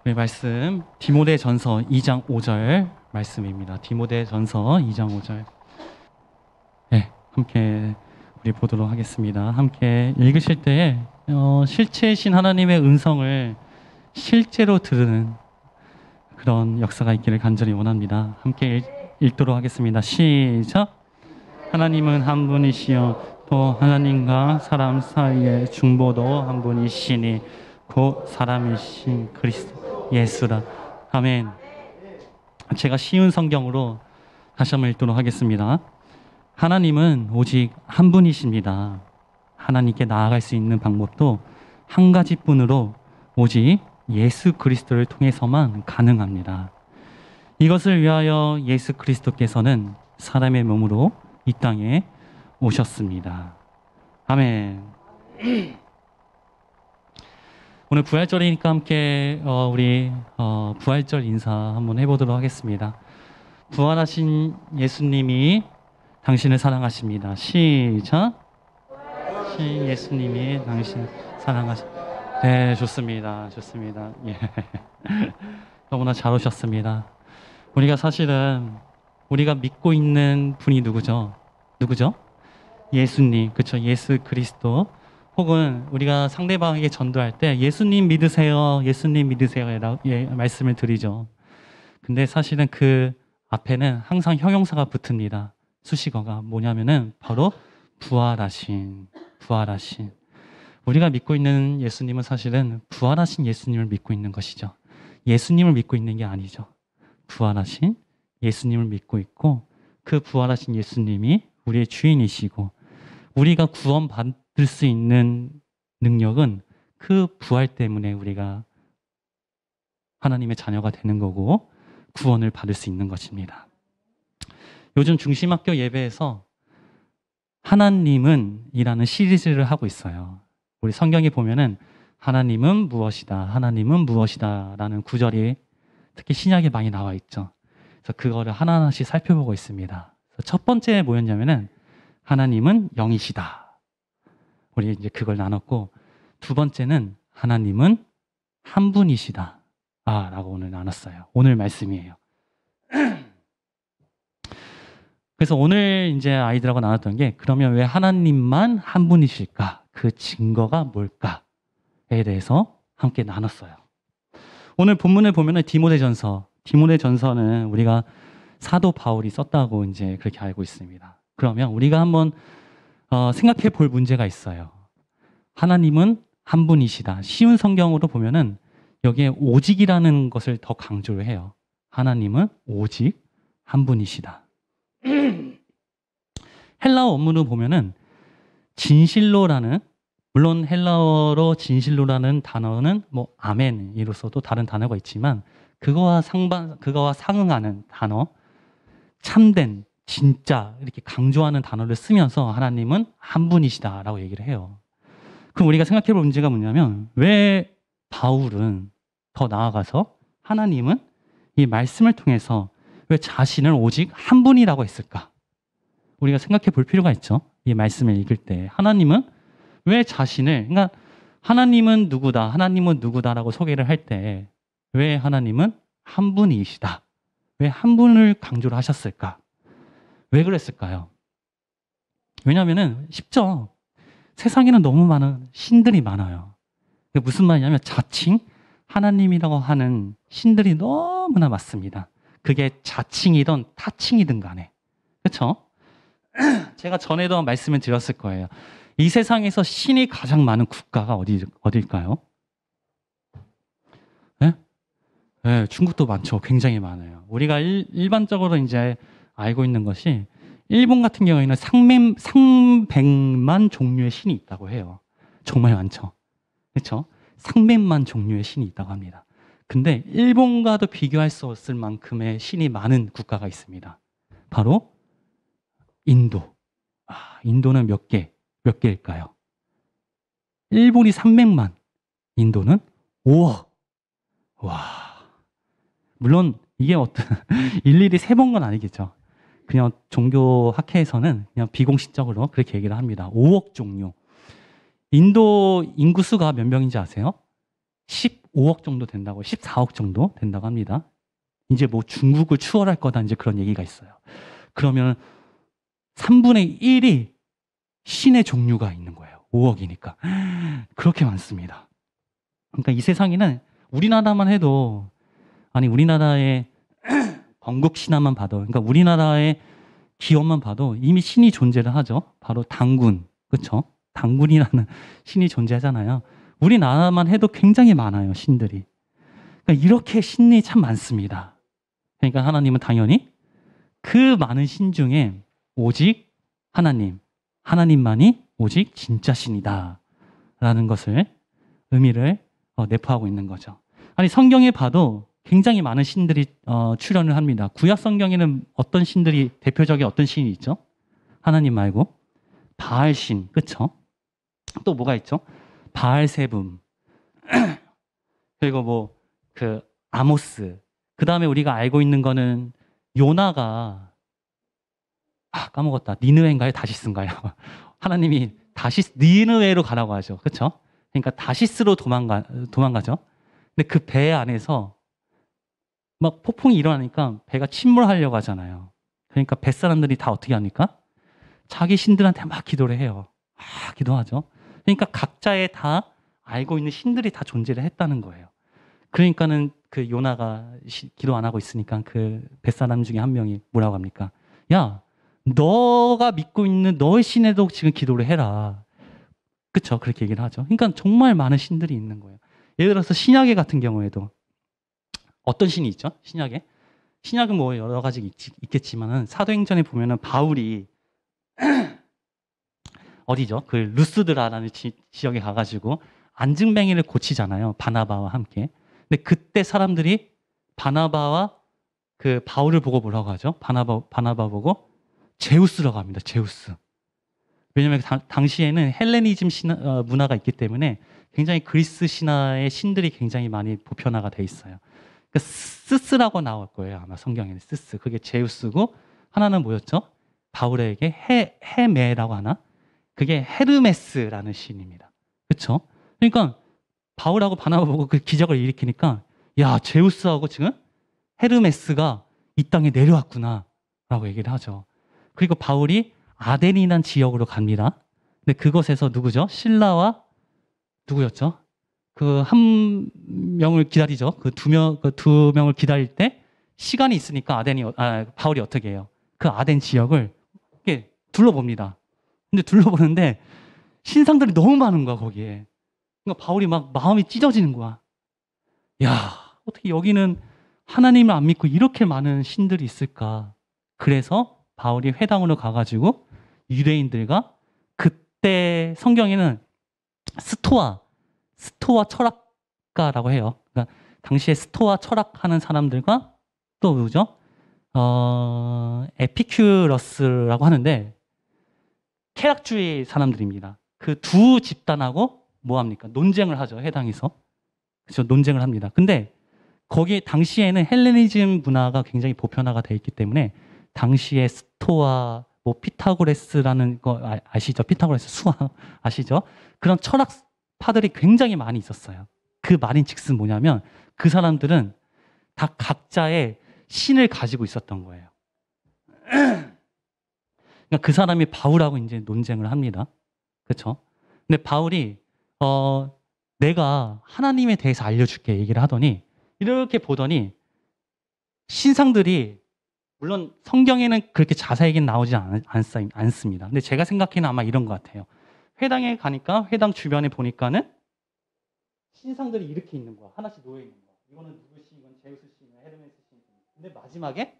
우리 말씀 디모데전서 2장 5절 말씀입니다. 디모데전서 2장 5절. 네, 함께 우리 보도록 하겠습니다. 함께 읽으실 때에 실체이신 하나님의 음성을 실제로 들으는 그런 역사가 있기를 간절히 원합니다. 함께 읽도록 하겠습니다. 시작. 하나님은 한 분이시여 또 하나님과 사람 사이의 중보도 한 분이시니 곧 사람이신 그리스도 예수라. 아멘. 제가 쉬운 성경으로 다시 한번 읽도록 하겠습니다. 하나님은 오직 한 분이십니다. 하나님께 나아갈 수 있는 방법도 한 가지뿐으로 오직 예수 그리스도를 통해서만 가능합니다. 이것을 위하여 예수 그리스도께서는 사람의 몸으로 이 땅에 오셨습니다. 아멘. 오늘 부활절이니까 함께 우리 부활절 인사 한번 해보도록 하겠습니다. 부활하신 예수님이 당신을 사랑하십니다. 시작. 예수님이 당신을 사랑하십니다. 네, 좋습니다. 좋습니다. 예. 너무나 잘 오셨습니다. 우리가 사실은 우리가 믿고 있는 분이 누구죠? 누구죠? 예수님, 그렇죠? 예수 그리스도. 혹은 우리가 상대방에게 전도할 때 예수님 믿으세요, 예수님 믿으세요 말씀을 드리죠. 근데 사실은 그 앞에는 항상 형용사가 붙습니다. 수식어가 뭐냐면은 바로 부활하신. 우리가 믿고 있는 예수님은 사실은 부활하신 예수님을 믿고 있는 것이죠. 예수님을 믿고 있는 게 아니죠. 부활하신 예수님을 믿고 있고, 그 부활하신 예수님이 우리의 주인이시고, 우리가 구원받을 수 있는 능력은 그 부활 때문에 우리가 하나님의 자녀가 되는 거고 구원을 받을 수 있는 것입니다. 요즘 중심학교 예배에서 하나님은 이라는 시리즈를 하고 있어요. 우리 성경에 보면은 하나님은 무엇이다, 하나님은 무엇이다 라는 구절이 특히 신약에 많이 나와 있죠. 그래서 그거를 하나하나씩 살펴보고 있습니다. 첫 번째 뭐였냐면은 하나님은 영이시다. 우리 이제 그걸 나눴고, 두 번째는 하나님은 한 분이시다. 라고 오늘 나눴어요. 오늘 말씀이에요. 그래서 오늘 이제 아이들하고 나눴던 게, 그러면 왜 하나님만 한 분이실까? 그 증거가 뭘까에 대해서 함께 나눴어요. 오늘 본문을 보면은 디모데전서는 우리가 사도 바울이 썼다고 이제 그렇게 알고 있습니다. 그러면 우리가 한번 생각해 볼 문제가 있어요. 하나님은 한 분이시다. 쉬운 성경으로 보면은 여기에 오직이라는 것을 더 강조를 해요. 하나님은 오직 한 분이시다. 헬라어 원문을 보면은 진실로라는, 물론 헬라어로 진실로라는 단어는 뭐 아멘이로서도 다른 단어가 있지만 그거와 상응하는 단어, 참된, 진짜 이렇게 강조하는 단어를 쓰면서 하나님은 한 분이시다라고 얘기를 해요. 그럼 우리가 생각해 볼 문제가 뭐냐면, 왜 바울은 더 나아가서 하나님은 이 말씀을 통해서 왜 자신을 오직 한 분이라고 했을까? 우리가 생각해 볼 필요가 있죠. 이 말씀을 읽을 때 하나님은 왜 자신을, 그러니까 하나님은 누구다, 하나님은 누구다라고 소개를 할 때 왜 하나님은 한 분이시다, 왜 한 분을 강조를 하셨을까? 왜 그랬을까요? 왜냐하면은 쉽죠. 세상에는 너무 많은 신들이 많아요. 그게 무슨 말이냐면 자칭 하나님이라고 하는 신들이 너무나 많습니다. 그게 자칭이든 타칭이든 간에. 그렇죠? 제가 전에도 말씀을 드렸을 거예요. 이 세상에서 신이 가장 많은 국가가 어딜까요? 네? 네, 중국도 많죠. 굉장히 많아요. 우리가 일반적으로 이제 알고 있는 것이, 일본 같은 경우에는 300만 종류의 신이 있다고 해요. 정말 많죠. 그렇죠? 300만 종류의 신이 있다고 합니다. 근데 일본과도 비교할 수 없을 만큼의 신이 많은 국가가 있습니다. 바로 인도. 인도는 몇 개일까요? 일본이 300만, 인도는 5억. 와. 물론 이게 일일이 세본 건 아니겠죠. 그냥 종교 학회에서는 그냥 비공식적으로 그렇게 얘기를 합니다. 5억 종류. 인도 인구수가 몇 명인지 아세요? 15억 정도 된다고, 14억 정도 된다고 합니다. 이제 뭐 중국을 추월할 거다, 이제 그런 얘기가 있어요. 그러면 3분의 1이 신의 종류가 있는 거예요. 5억이니까. 그렇게 많습니다. 그러니까 이 세상에는 우리나라만 해도, 아니, 우리나라의 건국 신화만 봐도, 그러니까 우리나라의 기원만 봐도 이미 신이 존재를 하죠. 바로 당군, 그렇죠? 당군이라는 신이 존재하잖아요. 우리나라만 해도 굉장히 많아요, 신들이. 그러니까 이렇게 신이 참 많습니다. 그러니까 하나님은 당연히 그 많은 신 중에 오직 하나님만이 오직 진짜 신이다 라는 것을 의미를 내포하고 있는 거죠. 아니, 성경에 봐도 굉장히 많은 신들이 출연을 합니다. 구약 성경에는 어떤 신들이, 대표적인 어떤 신이 있죠? 하나님 말고 바알신, 그쵸? 또 뭐가 있죠? 바알세붐, 그리고 뭐 그 아모스. 그 다음에 우리가 알고 있는 거는 요나가, 까먹었다. 니느웨인가요? 다시스인가요? 하나님이 니느웨로 가라고 하죠. 그렇죠? 그러니까 다시스로 도망가죠. 근데 그 배 안에서 막 폭풍이 일어나니까 배가 침몰하려고 하잖아요. 그러니까 뱃사람들이 다 어떻게 합니까? 자기 신들한테 막 기도를 해요. 막 기도하죠. 그러니까 각자의 다 알고 있는 신들이 다 존재를 했다는 거예요. 그러니까는 그 요나가 기도 안 하고 있으니까 그 뱃사람 중에 한 명이 뭐라고 합니까? 야, 너가 믿고 있는 너의 신에도 지금 기도를 해라. 그쵸? 그렇게 얘기를 하죠. 그러니까 정말 많은 신들이 있는 거예요. 예를 들어서 신약에 같은 경우에도 어떤 신이 있죠? 신약에? 신약은 뭐 여러 가지 있겠지만은 사도행전에 보면은 바울이 어디죠? 그 루스드라라는 지역에 가가지고 안증뱅이를 고치잖아요. 바나바와 함께. 근데 그때 사람들이 바나바와 그 바울을 보고 뭐라고 하죠? 바나바 보고 제우스라고 합니다. 제우스. 왜냐하면 당시에는 헬레니즘 문화가 있기 때문에 굉장히 그리스 신화의 신들이 굉장히 많이 보편화가 돼 있어요. 그러니까 스스라고 나올 거예요. 아마 성경에는 스스. 그게 제우스고 하나는 뭐였죠? 바울에게 헤메라고 하나? 그게 헤르메스라는 신입니다. 그렇죠? 그러니까 바울하고 바나바 보고 그 기적을 일으키니까 야, 제우스하고 지금 헤르메스가 이 땅에 내려왔구나 라고 얘기를 하죠. 그리고 바울이 아덴이라는 지역으로 갑니다. 근데 그곳에서 누구죠? 신라와 누구였죠? 그 한 명을 기다리죠. 그 두 명을 기다릴 때 시간이 있으니까 바울이 어떻게 해요? 그 아덴 지역을 이렇게 둘러봅니다. 근데 둘러보는데 신상들이 너무 많은 거야, 거기에. 그러니까 바울이 막 마음이 찢어지는 거야. 야, 어떻게 여기는 하나님을 안 믿고 이렇게 많은 신들이 있을까? 그래서 바울이 회당으로 가가지고 유대인들과, 그때 성경에는 스토아 철학가라고 해요. 그러니까 당시에 스토아 철학하는 사람들과 또 누구죠? 에피큐러스라고 하는데 쾌락주의 사람들입니다. 그 두 집단하고 뭐 합니까? 논쟁을 하죠. 회당에서. 그렇죠. 논쟁을 합니다. 근데 거기에 당시에는 헬레니즘 문화가 굉장히 보편화가 돼 있기 때문에 당시에 스토아, 뭐 피타고라스라는 거 아시죠? 피타고라스 수학 아시죠? 그런 철학파들이 굉장히 많이 있었어요. 그 말인즉슨 뭐냐면 그 사람들은 다 각자의 신을 가지고 있었던 거예요. 그러니까 그 사람이 바울하고 이제 논쟁을 합니다. 그렇죠? 근데 바울이 내가 하나님에 대해서 알려줄게 얘기를 하더니 이렇게 보더니 신상들이, 물론 성경에는 그렇게 자세하게 나오지 않습니다. 근데 제가 생각해는 아마 이런 것 같아요. 회당에 가니까 회당 주변에 보니까는 신상들이 이렇게 있는 거야. 하나씩 놓여 있는 거야. 이거는 누구 신, 이건 제우스 신, 헤르메스 신. 근데 마지막에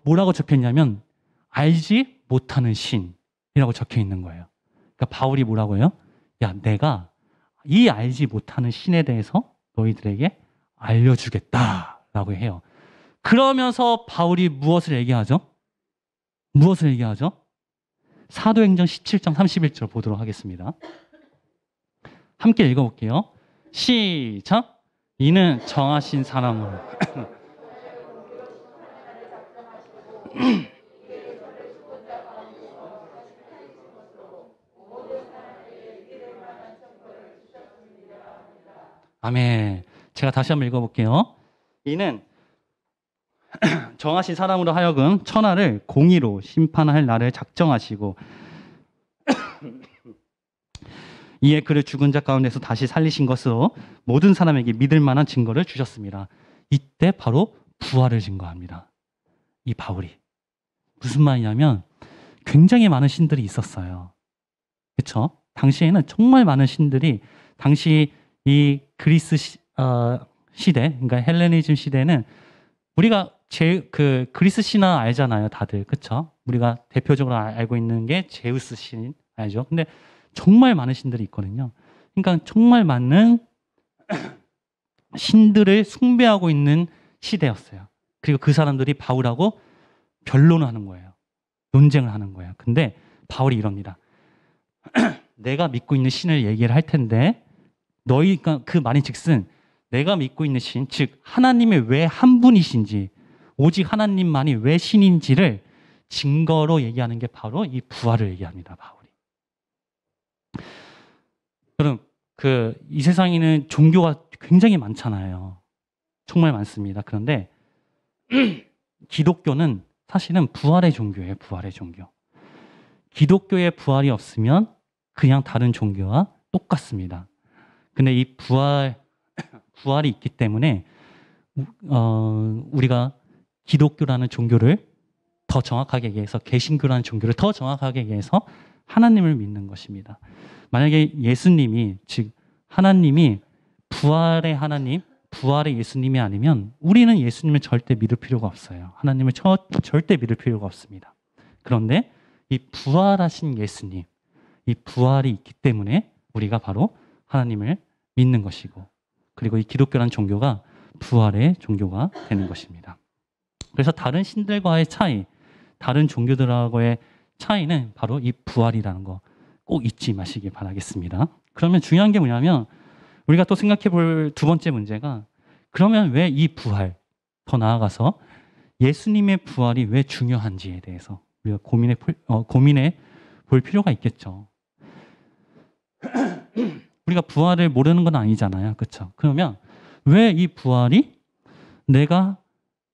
뭐라고 적혀있냐면 알지 못하는 신이라고 적혀 있는 거예요. 그러니까 바울이 뭐라고 해요? 야, 내가 이 알지 못하는 신에 대해서 너희들에게 알려주겠다라고 해요. 그러면서 바울이 무엇을 얘기하죠? 무엇을 얘기하죠? 사도행전 17장 31절 보도록 하겠습니다. 함께 읽어볼게요. 시작. 이는 정하신 사람으로 아멘. 제가 다시 한번 읽어볼게요. 이는 정하신 사람으로 하여금 천하를 공의로 심판할 날을 작정하시고 이에 그를 죽은 자 가운데서 다시 살리신 것으로 모든 사람에게 믿을 만한 증거를 주셨습니다. 이때 바로 부활을 증거합니다. 이 바울이. 무슨 말이냐면 굉장히 많은 신들이 있었어요. 그렇죠? 당시에는 정말 많은 신들이 당시 이 그리스 시대, 그러니까 헬레니즘 시대는 우리가 그 그리스 신화 알잖아요, 다들. 그렇죠? 우리가 대표적으로 알고 있는 게 제우스 신 알죠? 근데 정말 많은 신들이 있거든요. 그러니까 정말 많은 신들을 숭배하고 있는 시대였어요. 그리고 그 사람들이 바울하고 변론을 하는 거예요. 논쟁을 하는 거예요. 근데 바울이 이럽니다. 내가 믿고 있는 신을 얘기를 할 텐데 너희가 그 말인 즉슨 내가 믿고 있는 신, 즉 하나님의 왜 한 분이신지 오직 하나님만이 왜 신인지를 증거로 얘기하는 게 바로 이 부활을 얘기합니다. 바울이. 여러분, 이 세상에는 종교가 굉장히 많잖아요. 정말 많습니다. 그런데 기독교는 사실은 부활의 종교예요. 부활의 종교. 기독교의 부활이 없으면 그냥 다른 종교와 똑같습니다. 근데 이 부활이 있기 때문에 우리가 기독교라는 종교를 더 정확하게 얘기해서 개신교라는 종교를 더 정확하게 얘기해서 하나님을 믿는 것입니다. 만약에 예수님이 즉 하나님이 부활의 하나님, 부활의 예수님이 아니면 우리는 예수님을 절대 믿을 필요가 없어요. 하나님을 절대 믿을 필요가 없습니다. 그런데 이 부활하신 예수님, 이 부활이 있기 때문에 우리가 바로 하나님을 믿는 것이고 그리고 이 기독교라는 종교가 부활의 종교가 되는 것입니다. 그래서 다른 신들과의 차이, 다른 종교들하고의 차이는 바로 이 부활이라는 거 꼭 잊지 마시기 바라겠습니다. 그러면 중요한 게 뭐냐면 우리가 또 생각해 볼 두 번째 문제가 그러면 왜 이 부활, 더 나아가서 예수님의 부활이 왜 중요한지에 대해서 우리가 고민해 볼 필요가 있겠죠. 우리가 부활을 모르는 건 아니잖아요. 그렇죠? 그러면 왜 이 부활이 내가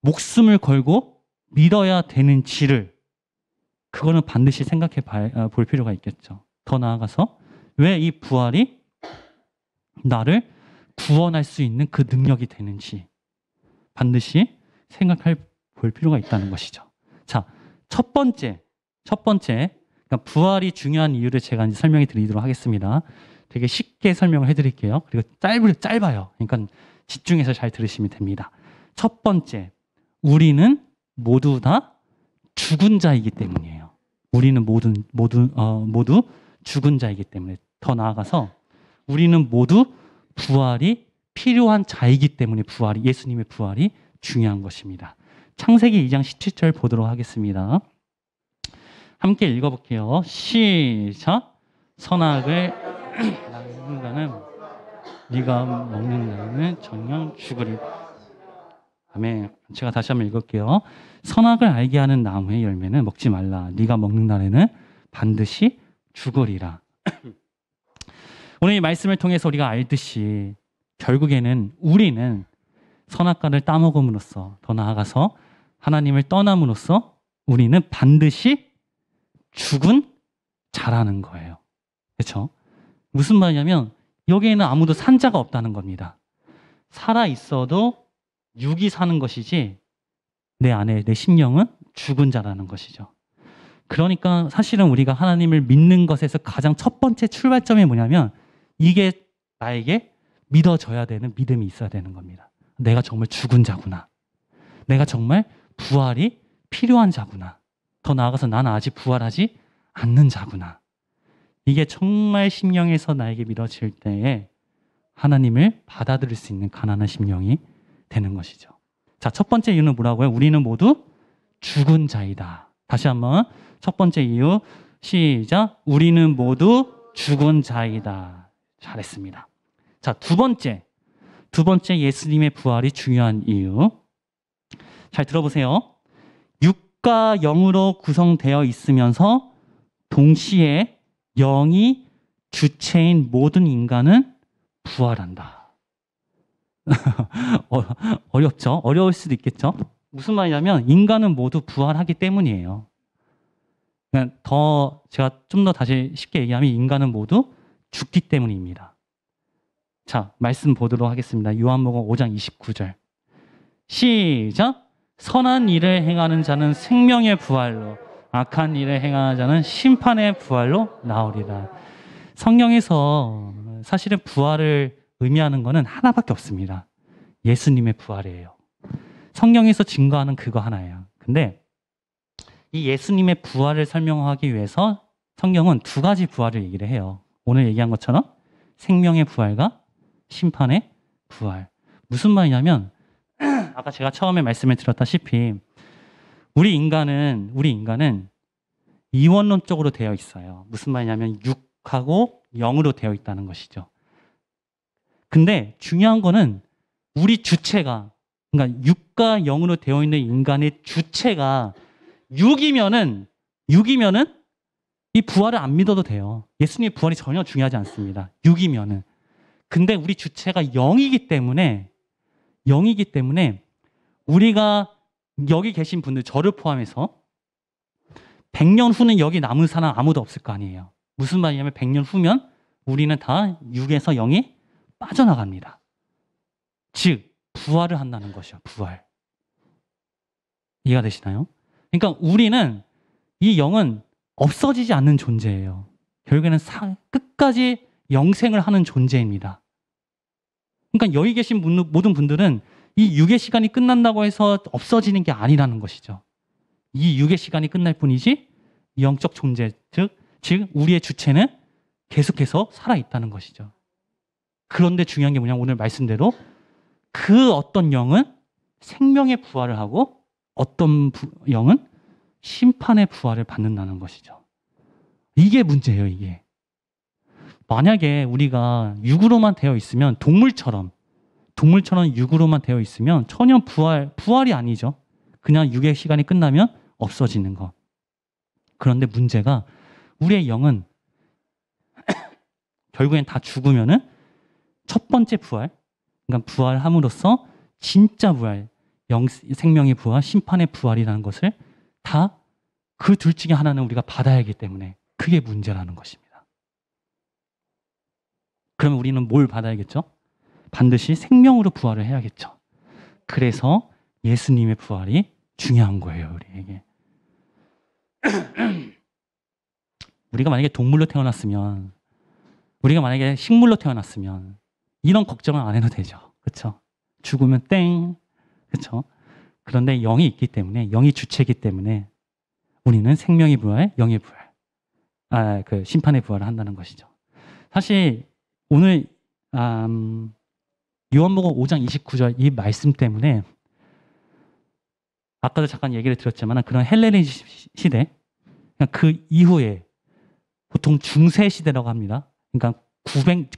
목숨을 걸고 믿어야 되는지를 그거는 반드시 생각해 볼 필요가 있겠죠. 더 나아가서 왜 이 부활이 나를 구원할 수 있는 그 능력이 되는지 반드시 생각해 볼 필요가 있다는 것이죠. 자, 첫 번째 그러니까 부활이 중요한 이유를 제가 이제 설명해 드리도록 하겠습니다. 되게 쉽게 설명을 해드릴게요. 그리고 짧아요. 그러니까 집중해서 잘 들으시면 됩니다. 첫 번째, 우리는 모두 다 죽은 자이기 때문이에요. 우리는 모두 죽은 자이기 때문에 더 나아가서 우리는 모두 부활이 필요한 자이기 때문에 예수님의 부활이 중요한 것입니다. 창세기 2장 17절 보도록 하겠습니다. 함께 읽어볼게요. 시작. 선악을 먹는 네가 먹는 날에는 정녕 죽으리. 아멘. 제가 다시 한번 읽을게요. 선악을 알게 하는 나무의 열매는 먹지 말라. 네가 먹는 날에는 반드시 죽으리라. 오늘 이 말씀을 통해서 우리가 알듯이 결국에는 우리는 선악과를 따먹음으로써 더 나아가서 하나님을 떠남으로써 우리는 반드시 죽은 자라는 거예요. 그렇죠? 무슨 말이냐면 여기에는 아무도 산 자가 없다는 겁니다. 살아 있어도 육이 사는 것이지 내 안에 내 심령은 죽은 자라는 것이죠. 그러니까 사실은 우리가 하나님을 믿는 것에서 가장 첫 번째 출발점이 뭐냐면 이게 나에게 믿어져야 되는 믿음이 있어야 되는 겁니다. 내가 정말 죽은 자구나. 내가 정말 부활이 필요한 자구나. 더 나아가서 나는 아직 부활하지 않는 자구나. 이게 정말 심령에서 나에게 믿어질 때에 하나님을 받아들일 수 있는 가난한 심령이 되는 것이죠. 자, 첫 번째 이유는 뭐라고요? 우리는 모두 죽은 자이다. 다시 한번 첫 번째 이유 시작. 우리는 모두 죽은 자이다. 잘했습니다. 자, 두 번째 예수님의 부활이 중요한 이유. 잘 들어보세요. 육과 영으로 구성되어 있으면서 동시에 영이 주체인 모든 인간은 부활한다. 어, 어렵죠? 어려울 수도 있겠죠? 무슨 말이냐면 인간은 모두 부활하기 때문이에요. 그냥 더 제가 좀 더 다시 쉽게 얘기하면 인간은 모두 죽기 때문입니다. 자, 말씀 보도록 하겠습니다. 요한복음 5장 29절. 시작! 선한 일을 행하는 자는 생명의 부활로, 악한 일을 행하는 자는 심판의 부활로 나오리라. 성경에서 사실은 부활을 의미하는 것은 하나밖에 없습니다. 예수님의 부활이에요. 성경에서 증거하는 그거 하나예요. 근데 이 예수님의 부활을 설명하기 위해서 성경은 두 가지 부활을 얘기를 해요. 오늘 얘기한 것처럼 생명의 부활과 심판의 부활. 무슨 말이냐면 아까 제가 처음에 말씀을 드렸다시피 우리 인간은 이원론적으로 되어 있어요. 무슨 말이냐면 육하고 영으로 되어 있다는 것이죠. 근데 중요한 거는 우리 주체가, 그러니까 육과 영으로 되어 있는 인간의 주체가 육이면은 이 부활을 안 믿어도 돼요. 예수님의 부활이 전혀 중요하지 않습니다. 육이면은. 근데 우리 주체가 영이기 때문에 우리가 여기 계신 분들, 저를 포함해서 100년 후는 여기 남은 사람 아무도 없을 거 아니에요. 무슨 말이냐면 100년 후면 우리는 다 육에서 영이 빠져나갑니다. 즉 부활을 한다는 것이요. 부활. 이해가 되시나요? 그러니까 우리는 이 영은 없어지지 않는 존재예요. 결국에는 끝까지 영생을 하는 존재입니다. 그러니까 여기 계신 모든 분들은 이 육의 시간이 끝난다고 해서 없어지는 게 아니라는 것이죠. 이 육의 시간이 끝날 뿐이지 영적 존재, 즉 우리의 주체는 계속해서 살아있다는 것이죠. 그런데 중요한 게 뭐냐면 오늘 말씀대로 그 어떤 영은 생명의 부활을 하고 어떤 영은 심판의 부활을 받는다는 것이죠. 이게 문제예요, 이게. 만약에 우리가 육으로만 되어 있으면 동물처럼 육으로만 되어 있으면 전혀 부활이 아니죠. 그냥 육의 시간이 끝나면 없어지는 것. 그런데 문제가 우리의 영은 결국엔 다 죽으면은 첫 번째 부활, 그러니까 부활함으로써 진짜 부활, 생명의 부활, 심판의 부활이라는 것을 다 그 둘 중에 하나는 우리가 받아야 하기 때문에 그게 문제라는 것입니다. 그러면 우리는 뭘 받아야겠죠? 반드시 생명으로 부활을 해야겠죠. 그래서 예수님의 부활이 중요한 거예요, 우리에게. 우리가 만약에 동물로 태어났으면, 우리가 만약에 식물로 태어났으면 이런 걱정을 안 해도 되죠. 그렇죠? 죽으면 땡. 그렇죠? 그런데 영이 있기 때문에, 영이 주체이기 때문에 우리는 생명의 부활, 영의 부활, 그 심판의 부활을 한다는 것이죠. 사실 오늘 요한복음 5장 29절 이 말씀 때문에 아까도 잠깐 얘기를 드렸지만 그런 헬레니 시대, 그 이후에 보통 중세 시대라고 합니다. 그러니까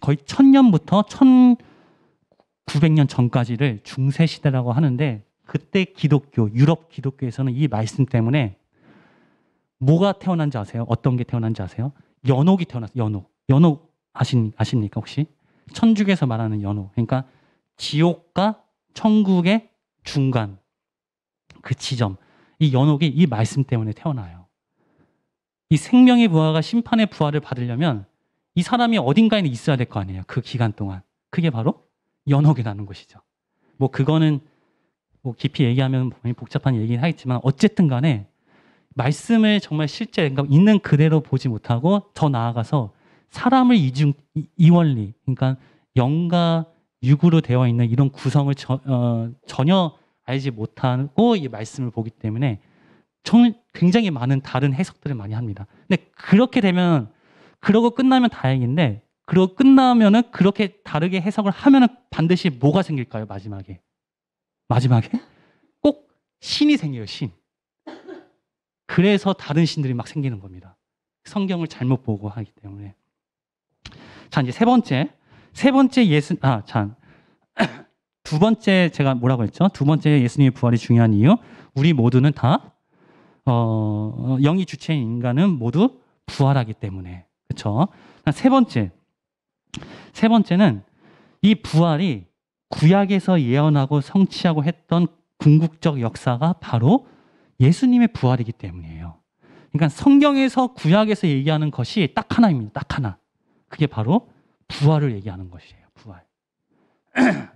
거의 1000년부터 1900년 전까지를 중세 시대라고 하는데 그때 유럽 기독교에서는 이 말씀 때문에 뭐가 태어난지 아세요? 어떤 게 태어난지 아세요? 연옥이 태어났어요. 연옥 아십니까 혹시? 천주교에서 말하는 연옥. 그러니까 지옥과 천국의 중간 그 지점. 이 연옥이 이 말씀 때문에 태어나요. 이 생명의 부활과 심판의 부활을 받으려면 이 사람이 어딘가에 있어야 될 거 아니에요. 그 기간 동안. 그게 바로 연옥이라는 것이죠. 뭐 그거는 뭐 깊이 얘기하면 복잡한 얘기는 하겠지만 어쨌든 간에 말씀을 정말 실제 그러니까 있는 그대로 보지 못하고 더 나아가서 사람을 이원리, 그러니까 영과 육으로 되어 있는 이런 구성을 전혀 알지 못하고 이 말씀을 보기 때문에 굉장히 많은 다른 해석들을 많이 합니다. 근데 그렇게 되면 그러고 끝나면 다행인데 그러고 끝나면은 그렇게 다르게 해석을 하면은 반드시 뭐가 생길까요? 마지막에 꼭 신이 생겨요. 신. 그래서 다른 신들이 막 생기는 겁니다. 성경을 잘못 보고 하기 때문에. 자, 이제 세 번째 두 번째 제가 뭐라고 했죠? 두 번째 예수님의 부활이 중요한 이유. 우리 모두는 다 영이 주체인 인간은 모두 부활하기 때문에. 그렇죠? 세 번째는 이 부활이 구약에서 예언하고 성취하고 했던 궁극적 역사가 바로 예수님의 부활이기 때문이에요. 그러니까 성경에서 구약에서 얘기하는 것이 딱 하나입니다. 딱 하나. 그게 바로 부활을 얘기하는 것이에요. 부활.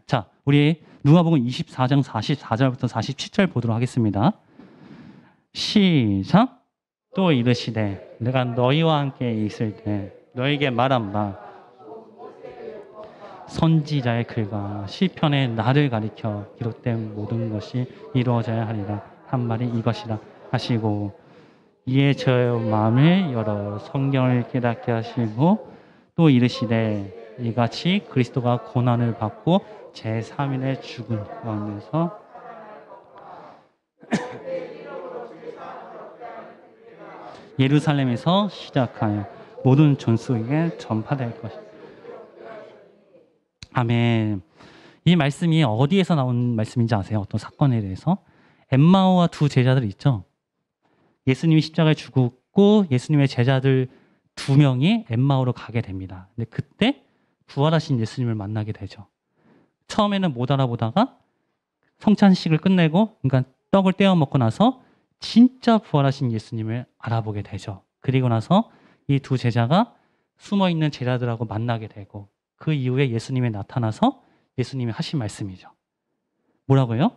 자, 우리 누가복음 24장 44절부터 47절 보도록 하겠습니다. 시작. 또 이르시되 내가 너희와 함께 있을 때 너에게 말한 바 선지자의 글과 시편의 나를 가리켜 기록된 모든 것이 이루어져야 하리라 한 말이 이것이라 하시고 이에 저 마음을 열어 성경을 깨닫게 하시고 또 이르시되 이같이 그리스도가 고난을 받고 제3일에 죽은 가운데서 예루살렘에서 시작하여 모든 존속에게 전파될 것이다. 아멘. 이 말씀이 어디에서 나온 말씀인지 아세요? 어떤 사건에 대해서? 엠마오와 두 제자들 있죠? 예수님이 십자가에 죽었고 예수님의 제자들 2명이 엠마오로 가게 됩니다. 근데 그때 부활하신 예수님을 만나게 되죠. 처음에는 못 알아보다가 성찬식을 끝내고 그러니까 떡을 떼어 먹고 나서 진짜 부활하신 예수님을 알아보게 되죠. 그리고 나서 이 두 제자가 숨어있는 제자들하고 만나게 되고 그 이후에 예수님이 나타나서 예수님이 하신 말씀이죠. 뭐라고요?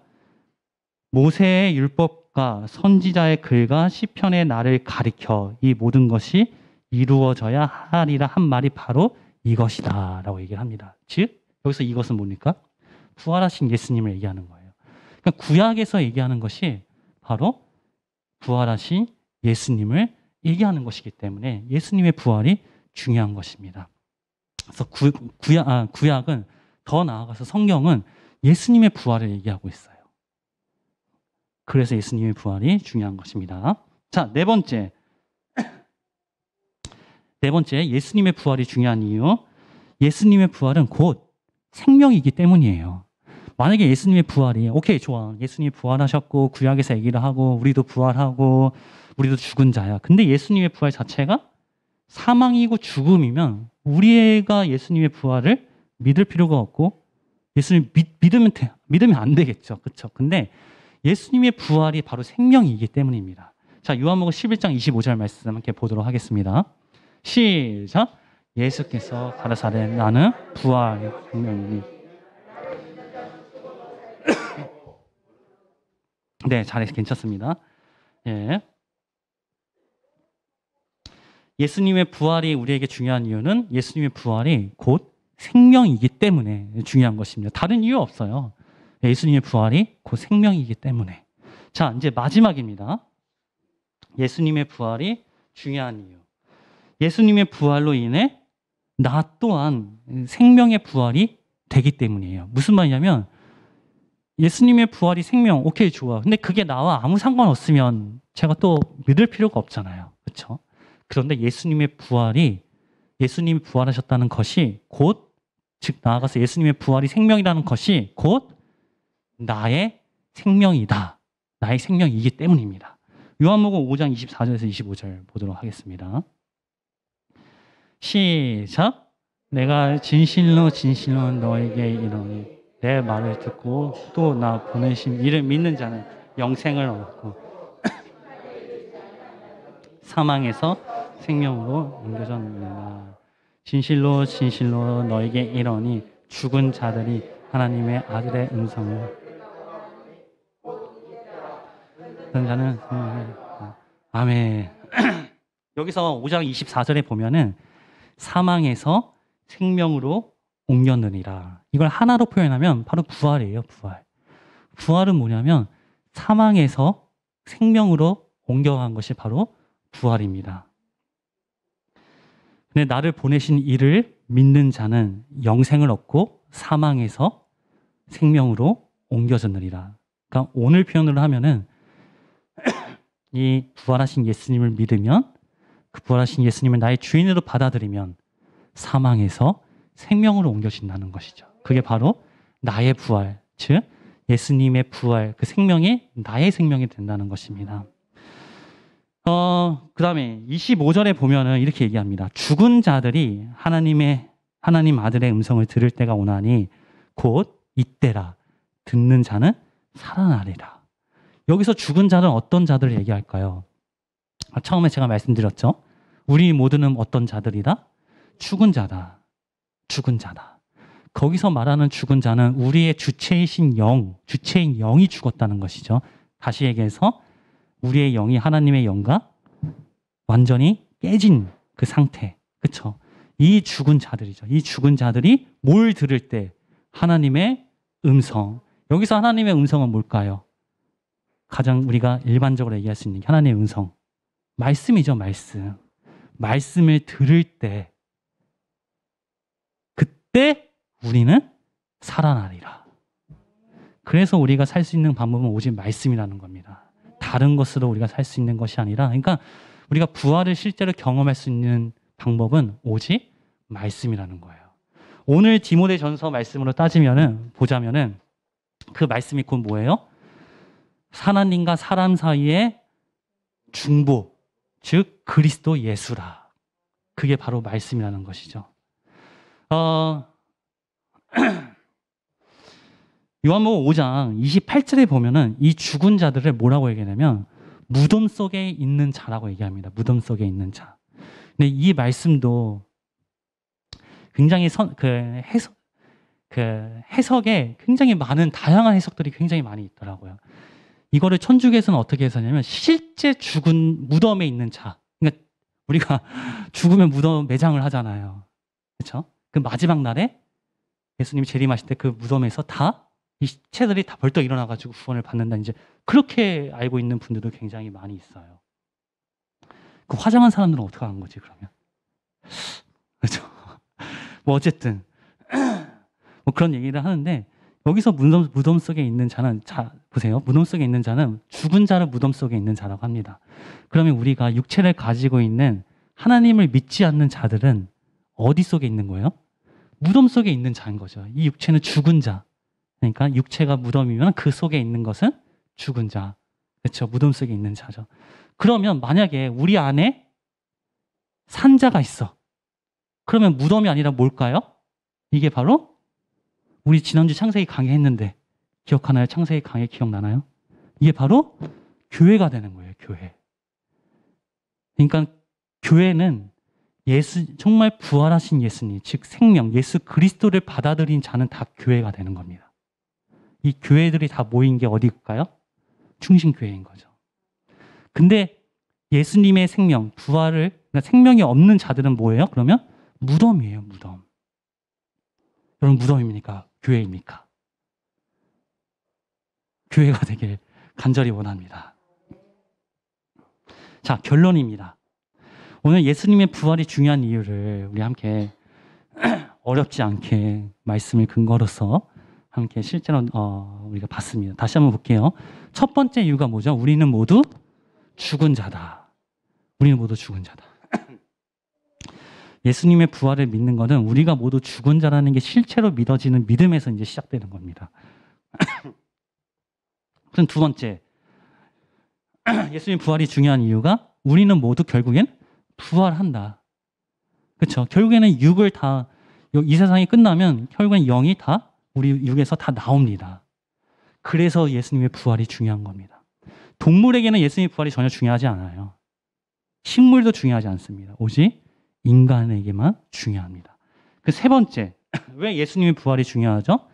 모세의 율법과 선지자의 글과 시편의 나를 가리켜 이 모든 것이 이루어져야 하리라 한 말이 바로 이것이다 라고 얘기를 합니다. 즉 여기서 이것은 뭡니까? 부활하신 예수님을 얘기하는 거예요. 그러니까 구약에서 얘기하는 것이 바로 부활하신 예수님을 얘기하는 것이기 때문에 예수님의 부활이 중요한 것입니다. 그래서 구약은 더 나아가서 성경은 예수님의 부활을 얘기하고 있어요. 그래서 예수님의 부활이 중요한 것입니다. 자, 네 번째 예수님의 부활이 중요한 이유. 예수님의 부활은 곧 생명이기 때문이에요. 만약에 예수님의 부활이 오케이 좋아. 예수님이 부활하셨고 구약에서 얘기를 하고 우리도 부활하고 우리도 죽은 자야. 근데 예수님의 부활 자체가 사망이고 죽음이면 우리가 예수님의 부활을 믿을 필요가 없고 예수님 믿으면 안 되겠죠. 그렇죠? 근데 예수님의 부활이 바로 생명이기 때문입니다. 자, 요한복음 11장 25절 말씀 함께 보도록 하겠습니다. 시작. 예수께서 가라사대 나는 부활 생명이니. 네, 잘해서 괜찮습니다. 예. 예수님의 부활이 우리에게 중요한 이유는 예수님의 부활이 곧 생명이기 때문에 중요한 것입니다. 다른 이유 없어요. 예수님의 부활이 곧 생명이기 때문에. 자, 이제 마지막입니다. 예수님의 부활이 중요한 이유. 예수님의 부활로 인해 나 또한 생명의 부활이 되기 때문이에요. 무슨 말이냐면 예수님의 부활이 생명, 오케이 좋아. 근데 그게 나와 아무 상관없으면 제가 또 믿을 필요가 없잖아요. 그렇죠? 그런데 예수님이 부활하셨다는 것이 곧, 즉 나아가서 예수님의 부활이 생명이라는 것이 곧 나의 생명이다. 나의 생명이기 때문입니다. 요한복음 5장 24절에서 25절 보도록 하겠습니다. 시작. 내가 진실로 진실로 너에게 이르노니 내 말을 듣고 또 나 보내신 이를 믿는 자는 영생을 얻고 사망에서 생명으로 옮겨졌느니라. 진실로 진실로 너에게 이르노니 죽은 자들이 하나님의 아들의 음성을 듣는 자는 아멘. 여기서 5장 24절에 보면은 사망에서 생명으로 옮겼느니라. 이걸 하나로 표현하면 바로 부활이에요. 부활. 부활은 뭐냐면 사망에서 생명으로 옮겨간 것이 바로 부활입니다. 근데 나를 보내신 이를 믿는 자는 영생을 얻고 사망에서 생명으로 옮겨졌느니라. 그러니까 오늘 표현으로 하면은 이 부활하신 예수님을 믿으면 그 부활하신 예수님을 나의 주인으로 받아들이면 사망에서 생명으로 옮겨진다는 것이죠. 그게 바로 나의 부활, 즉 예수님의 부활, 그 생명이 나의 생명이 된다는 것입니다. 그 다음에 25절에 보면은 이렇게 얘기합니다. 죽은 자들이 하나님 아들의 음성을 들을 때가 오나니 곧 이때라. 듣는 자는 살아나리라. 여기서 죽은 자는 어떤 자들을 얘기할까요? 처음에 제가 말씀드렸죠. 우리 모두는 어떤 자들이다? 죽은 자다. 죽은 자다. 거기서 말하는 죽은 자는 우리의 주체이신 주체인 영이 죽었다는 것이죠. 다시 얘기해서 우리의 영이 하나님의 영과 완전히 깨진 그 상태. 그렇죠? 이 죽은 자들이죠. 이 죽은 자들이 뭘 들을 때? 하나님의 음성. 여기서 하나님의 음성은 뭘까요? 가장 우리가 일반적으로 얘기할 수 있는 게 하나님의 음성. 말씀이죠, 말씀. 말씀을 들을 때, 그때 우리는 살아나리라. 그래서 우리가 살 수 있는 방법은 오직 말씀이라는 겁니다. 다른 것으로 우리가 살 수 있는 것이 아니라, 그러니까 우리가 부활을 실제로 경험할 수 있는 방법은 오직 말씀이라는 거예요. 오늘 디모데전서 말씀으로 보자면은 그 말씀이 곧 뭐예요? 하나님과 사람 사이의 중보, 즉 그리스도 예수라. 그게 바로 말씀이라는 것이죠. 요한복음 5장 28절에 보면은 이 죽은 자들을 뭐라고 얘기하냐면 무덤 속에 있는 자라고 얘기합니다. 무덤 속에 있는 자. 근데 이 말씀도 굉장히 해석에 굉장히 많은 다양한 해석들이 굉장히 많이 있더라고요. 이거를 천주교에서는 어떻게 해석하냐면 실제 죽은 무덤에 있는 자. 그러니까 우리가 죽으면 무덤 매장을 하잖아요. 그렇죠? 그 마지막 날에 예수님이 재림하실 때 그 무덤에서 이 시체들이 다 벌떡 일어나가지고 구원을 받는다. 이제 그렇게 알고 있는 분들도 굉장히 많이 있어요. 그 화장한 사람들은 어떻게 하는 거지 그러면? 그렇죠? 뭐 어쨌든 뭐 그런 얘기를 하는데 여기서 무덤 속에 있는 자는 보세요. 무덤 속에 있는 자는 죽은 자를 무덤 속에 있는 자라고 합니다. 그러면 우리가 육체를 가지고 있는 하나님을 믿지 않는 자들은 어디 속에 있는 거예요? 무덤 속에 있는 자인 거죠. 이 육체는 죽은 자. 그러니까 육체가 무덤이면 그 속에 있는 것은 죽은 자. 그렇죠? 무덤 속에 있는 자죠. 그러면 만약에 우리 안에 산 자가 있어. 그러면 무덤이 아니라 뭘까요? 이게 바로 우리 지난주 창세기 강의 했는데 기억하나요? 창세기 강의 기억나나요? 이게 바로 교회가 되는 거예요. 교회. 그러니까 교회는 정말 부활하신 예수님, 즉 생명, 예수 그리스도를 받아들인 자는 다 교회가 되는 겁니다. 이 교회들이 다 모인 게 어디일까요? 충신교회인 거죠. 근데 예수님의 생명, 그러니까 생명이 없는 자들은 뭐예요? 그러면 무덤이에요, 무덤. 여러분 무덤입니까? 교회입니까? 교회가 되길 간절히 원합니다. 자, 결론입니다. 오늘 예수님의 부활이 중요한 이유를 우리 함께 어렵지 않게 말씀을 근거로서 함께 실제로 우리가 봤습니다. 다시 한번 볼게요. 첫 번째 이유가 뭐죠? 우리는 모두 죽은 자다. 우리는 모두 죽은 자다. 예수님의 부활을 믿는 것은 우리가 모두 죽은 자라는 게 실체로 믿어지는 믿음에서 이제 시작되는 겁니다. 그럼 두 번째, 예수님 부활이 중요한 이유가 우리는 모두 결국엔 부활한다. 그렇죠? 결국에는 이 세상이 끝나면 결국엔 영이 다 우리 육에서 다 나옵니다. 그래서 예수님의 부활이 중요한 겁니다. 동물에게는 예수님의 부활이 전혀 중요하지 않아요. 식물도 중요하지 않습니다. 오직 인간에게만 중요합니다. 그 세 번째, 왜 예수님의 부활이 중요하죠?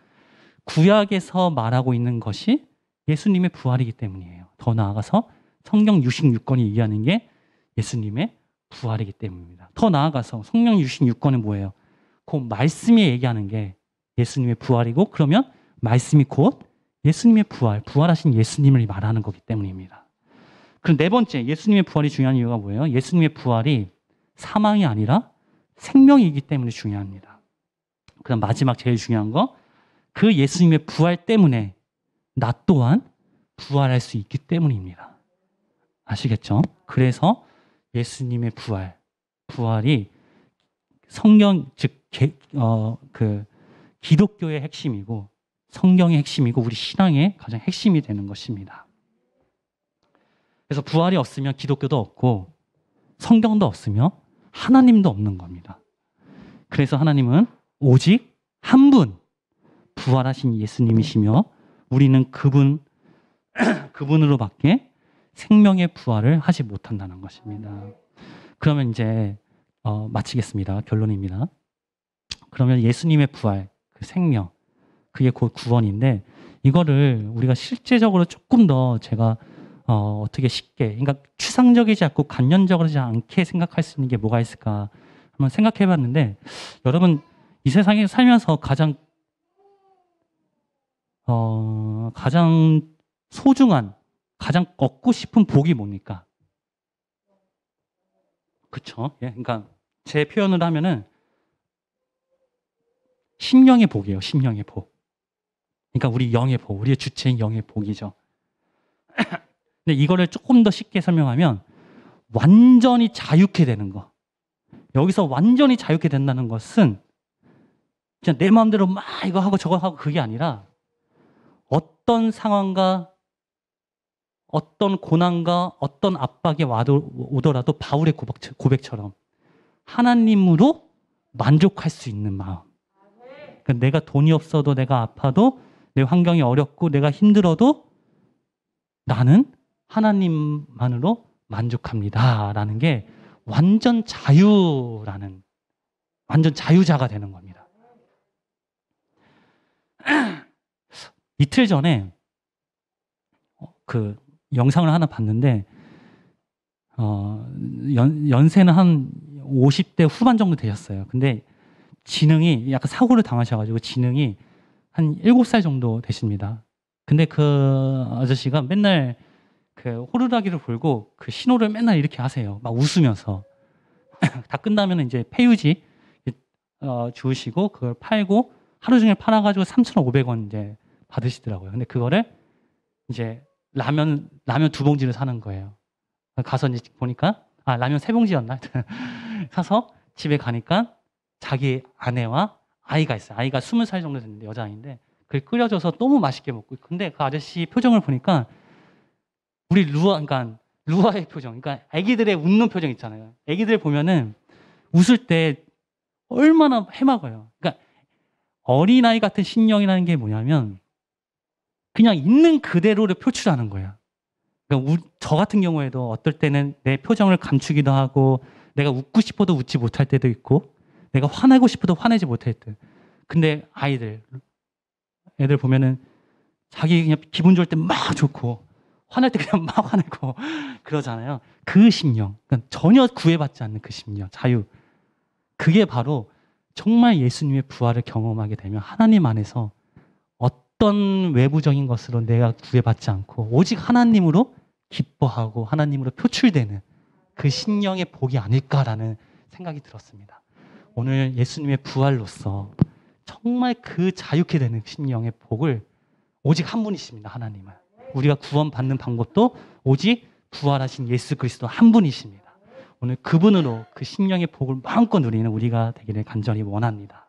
구약에서 말하고 있는 것이 예수님의 부활이기 때문이에요. 더 나아가서 성경 66권이 얘기하는 게 예수님의 부활이기 때문입니다. 더 나아가서 성경 66권은 뭐예요? 그 말씀이 얘기하는 게 예수님의 부활이고, 그러면 말씀이 곧 예수님의 부활하신 예수님을 말하는 거기 때문입니다. 그럼 네 번째, 예수님의 부활이 중요한 이유가 뭐예요? 예수님의 부활이 사망이 아니라 생명이기 때문에 중요합니다. 그다음 마지막 제일 중요한 거, 그 예수님의 부활 때문에 나 또한 부활할 수 있기 때문입니다. 아시겠죠? 그래서 예수님의 부활이 성경, 즉 기독교의 핵심이고 성경의 핵심이고 우리 신앙의 가장 핵심이 되는 것입니다. 그래서 부활이 없으면 기독교도 없고 성경도 없으면 하나님도 없는 겁니다. 그래서 하나님은 오직 한 분, 부활하신 예수님이시며 우리는 그분으로밖에 생명의 부활을 하지 못한다는 것입니다. 그러면 이제 마치겠습니다. 결론입니다. 그러면 예수님의 부활, 그 생명, 그게 곧 구원인데 이거를 우리가 실제적으로 조금 더 제가 어떻게 쉽게, 그러니까 추상적이지 않고 관념적이지 않게 생각할 수 있는 게 뭐가 있을까 한번 생각해 봤는데, 여러분 이 세상에 살면서 가장 소중한, 가장 얻고 싶은 복이 뭡니까? 그쵸? 예, 그러니까 제 표현을 하면은 심령의 복이에요. 심령의 복. 그러니까 우리 영의 복, 우리의 주체인 영의 복이죠. 근데 이거를 조금 더 쉽게 설명하면 완전히 자유케 되는 거. 여기서 완전히 자유케 된다는 것은 그냥 내 마음대로 막 이거 하고 저거 하고 그게 아니라 어떤 상황과 어떤 고난과 어떤 압박이 오더라도 바울의 고백처럼 하나님으로 만족할 수 있는 마음. 그러니까 내가 돈이 없어도, 내가 아파도, 내 환경이 어렵고 내가 힘들어도 나는 하나님만으로 만족합니다 라는 게 완전 자유자가 되는 겁니다. 이틀 전에 그 영상을 하나 봤는데 연세는 한 50대 후반 정도 되셨어요. 근데 지능이 약간 사고를 당하셔가지고 지능이 한 7살 정도 되십니다. 근데 그 아저씨가 맨날 그 호루라기를 불고 그 신호를 맨날 이렇게 하세요. 막 웃으면서. 다 끝나면 이제 폐유지 주우시고 그걸 팔고 하루 종일 팔아가지고 3,500원 이제 받으시더라고요. 근데 그거를 이제 라면 2봉지를 사는 거예요. 가서 이제 보니까 라면 3봉지였나? 사서 집에 가니까 자기 아내와 아이가 있어요. 아이가 20살 정도 됐는데 여자아이인데 그걸 끓여줘서 너무 맛있게 먹고. 근데 그 아저씨 표정을 보니까 우리 그러니까 루아의 표정, 그러니까 아기들의 웃는 표정 있잖아요. 아기들 보면은 웃을 때 얼마나 해맑아요. 그러니까 어린아이 같은 심령이라는 게 뭐냐면 그냥 있는 그대로를 표출하는 거야. 그러니까 저 같은 경우에도 어떨 때는 내 표정을 감추기도 하고 내가 웃고 싶어도 웃지 못할 때도 있고 내가 화내고 싶어도 화내지 못할 때. 근데 애들 보면은 자기 그냥 기분 좋을 때 막 좋고 화낼 때 그냥 막 화내고 그러잖아요. 그 심령, 그러니까 전혀 구애받지 않는 그 심령, 자유. 그게 바로 정말 예수님의 부활을 경험하게 되면 하나님 안에서 어떤 외부적인 것으로 내가 구애받지 않고 오직 하나님으로 기뻐하고 하나님으로 표출되는 그 심령의 복이 아닐까라는 생각이 들었습니다. 오늘 예수님의 부활로서 정말 그 자유케 되는 심령의 복을 오직 한 분이십니다. 하나님은. 우리가 구원받는 방법도 오직 부활하신 예수 그리스도 한 분이십니다. 오늘 그분으로 그 심령의 복을 마음껏 누리는 우리가 되기를 간절히 원합니다.